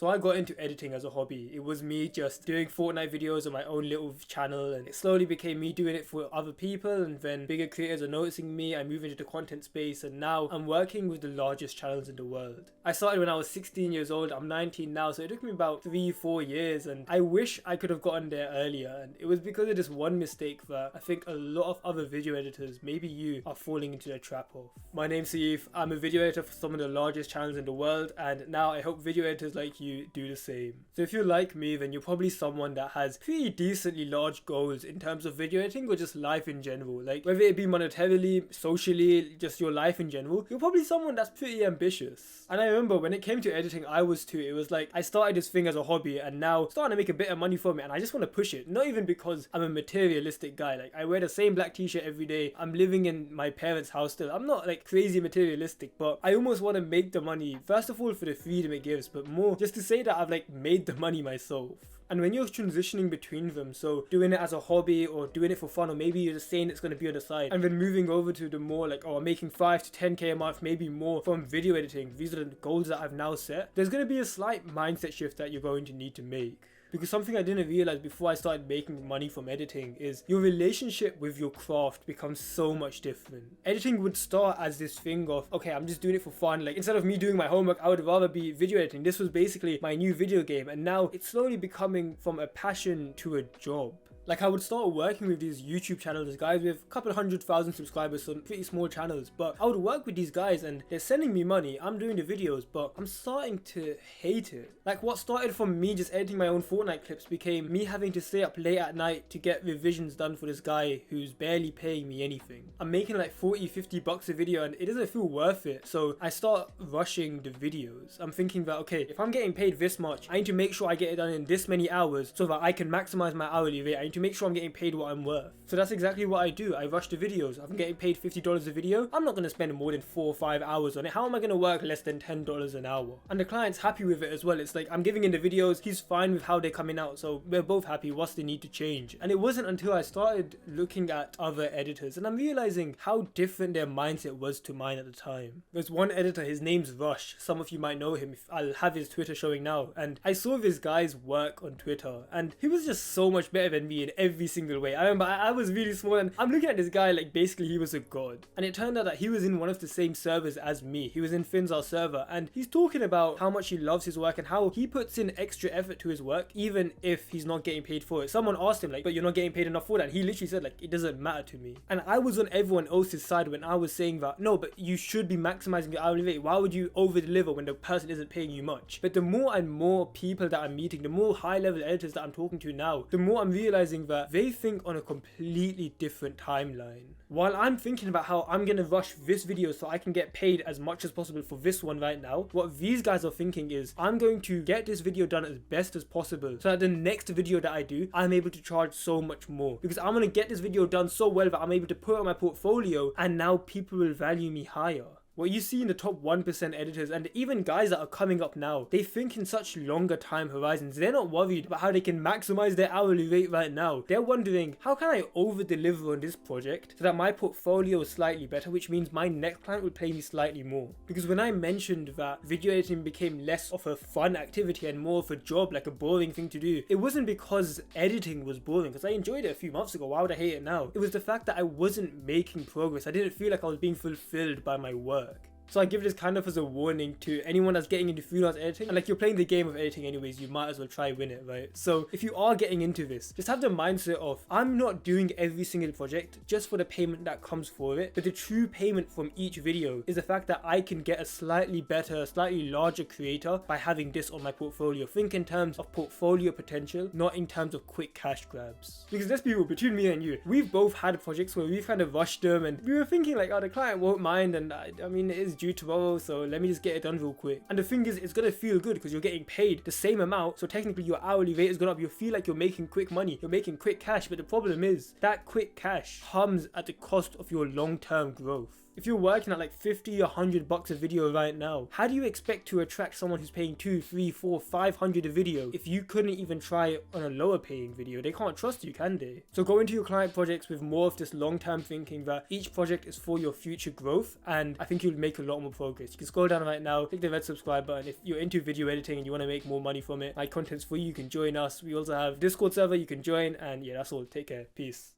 So I got into editing as a hobby. It was me just doing Fortnite videos on my own little channel, and it slowly became me doing it for other people, and then bigger creators are noticing me. I moved into the content space, and now I'm working with the largest channels in the world. I started when I was 16 years old. I'm 19 now, so it took me about 3-4 years, and I wish I could have gotten there earlier. And it was because of this one mistake that I think a lot of other video editors, maybe you, are falling into the trap of. My name's Sayeef. I'm a video editor for some of the largest channels in the world, and now I hope video editors like you do the same. So if you're like me, then you're probably someone that has pretty decently large goals in terms of video editing or just life in general. Like whether it be monetarily, socially, just your life in general, you're probably someone that's pretty ambitious. And I remember when it came to editing, I was too. It was like I started this thing as a hobby and now starting to make a bit of money from it, and I just want to push it. Not even because I'm a materialistic guy. Like I wear the same black t-shirt every day. I'm living in my parents' house still. I'm not like crazy materialistic, but I almost want to make the money, first of all for the freedom it gives, but more just to say that I've like made the money myself. And when you're transitioning between them, so doing it as a hobby or doing it for fun, or maybe you're just saying it's going to be on the side, and then moving over to the more like, oh, I'm making 5 to 10k a month, maybe more from video editing, these are the goals that I've now set, there's going to be a slight mindset shift that you're going to need to make. Because something I didn't realize before I started making money from editing is your relationship with your craft becomes so much different. Editing would start as this thing of, okay, I'm just doing it for fun. Like instead of me doing my homework, I would rather be video editing. This was basically my new video game, and now it's slowly becoming from a passion to a job. Like I would start working with these YouTube channels, guys with a couple 100,000 subscribers, some pretty small channels, but I would work with these guys and they're sending me money, I'm doing the videos, but I'm starting to hate it. Like what started from me just editing my own Fortnite clips became me having to stay up late at night to get revisions done for this guy who's barely paying me anything. I'm making like 40-50 bucks a video and it doesn't feel worth it, so I start rushing the videos. I'm thinking that, okay, if I'm getting paid this much, I need to make sure I get it done in this many hours so that I can maximize my hourly rate. I need to make sure I'm getting paid what I'm worth. So that's exactly what I do. I rush the videos. I'm getting paid $50 a video. I'm not going to spend more than 4 or 5 hours on it. How am I going to work less than $10 an hour? And the client's happy with it as well. It's like I'm giving in the videos, he's fine with how they're coming out, so we're both happy. What's the need to change? And it wasn't until I started looking at other editors and I'm realizing how different their mindset was to mine at the time. There's one editor, his name's Rush. Some of you might know him. I'll have his Twitter showing now. And I saw this guy's work on Twitter and he was just so much better than me in every single way. I remember I was really small and I'm looking at this guy like basically he was a god. And it turned out that he was in one of the same servers as me. He was in Finzar's server and he's talking about how much he loves his work and how he puts in extra effort to his work even if he's not getting paid for it. Someone asked him like, but you're not getting paid enough for that. And he literally said like, it doesn't matter to me. And I was on everyone else's side when I was saying that, no, but you should be maximizing your hourly rate. Why would you over deliver when the person isn't paying you much? But the more and more people that I'm meeting, the more high level editors that I'm talking to now, the more I'm realizing that they think on a completely different timeline. While I'm thinking about how I'm gonna rush this video so I can get paid as much as possible for this one right now, what these guys are thinking is I'm going to get this video done as best as possible so that the next video that I do, I'm able to charge so much more. Because I'm gonna get this video done so well that I'm able to put it on my portfolio and now people will value me higher. What you see in the top 1% editors and even guys that are coming up now, they think in such longer time horizons. They're not worried about how they can maximize their hourly rate right now. They're wondering, how can I over deliver on this project so that my portfolio is slightly better, which means my next client will pay me slightly more. Because when I mentioned that video editing became less of a fun activity and more of a job, like a boring thing to do, it wasn't because editing was boring, because I enjoyed it a few months ago. Why would I hate it now? It was the fact that I wasn't making progress. I didn't feel like I was being fulfilled by my work. So I give this kind of as a warning to anyone that's getting into freelance editing. And like you're playing the game of editing anyways, you might as well try win it, right? So if you are getting into this, just have the mindset of I'm not doing every single project just for the payment that comes for it. But the true payment from each video is the fact that I can get a slightly better, slightly larger creator by having this on my portfolio. Think in terms of portfolio potential, not in terms of quick cash grabs. Because let's be real, between me and you, we've both had projects where we've kind of rushed them and we were thinking like, oh, the client won't mind, and I mean it is due tomorrow, so let me just get it done real quick. And the thing is, it's gonna feel good because you're getting paid the same amount, so technically your hourly rate is gone up. You feel like you're making quick money, you're making quick cash, but the problem is that quick cash comes at the cost of your long-term growth. If you're working at like 50 or $100 a video right now, how do you expect to attract someone who's paying 2, 3, 4, 500 a video if you couldn't even try it on a lower paying video? They can't trust you, can they? So go into your client projects with more of this long-term thinking that each project is for your future growth, and I think you'll make a lot more progress. You can scroll down right now, click the red subscribe button. If you're into video editing and you want to make more money from it, my content's free, you can join us. We also have Discord server you can join, and yeah, that's all. Take care. Peace.